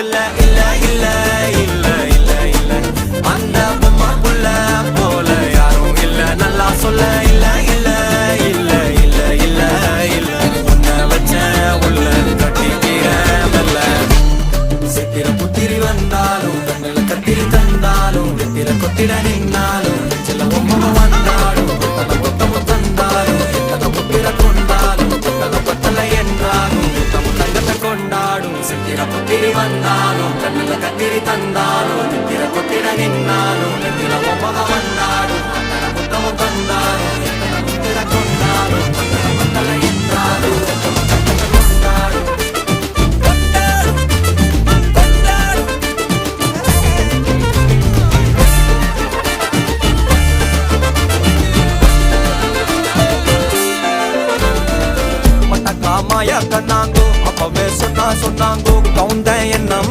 பக்கத்துல இல்ல இல்ல இல்ல இல்ல இல்ல அந்த பொம்மை புள்ள போல யாரும் இல்ல நல்லா சொல்ல இல்ல இல்ல இல்ல இல்ல இல்ல இல்ல உன்னை வச்ச உள்ள கட்டிக்கிற மெல்ல சித்திர புத்திரி வந்தாலும் கண்ணுல கத்திரி தந்தாலும் வெத்திர கொத்திட நின்னாலும் சில பொம்மை வந்தாலும் கொத்தல கொத்தமும் தந்தாலும் எத்தனை புத்திர கொண்டாலும் கொத்தல கொத்தல என்றாலும் கொத்தமும் தங்கத்தை கொண்டாடும் சித்திர புத்திரி வந்தாலும் கண்ணுல கத்திரி தந்தாலும் வெத்திர கொத்திட நின்னாலும் வெத்திர பொம்மை வந்தாலும் கொத்தல கொத்தமும் தந்தாலும் எத்தனை புத்திர கொண்டாலும் கொத்தல கொத்தல என்றாலும் கொத்தமும் தங்கத்தை கொண்டாடும் மாயா கண்ணாங்கோ அப்பவே சொன்னாங்கோ கவுந்தேன் என்ன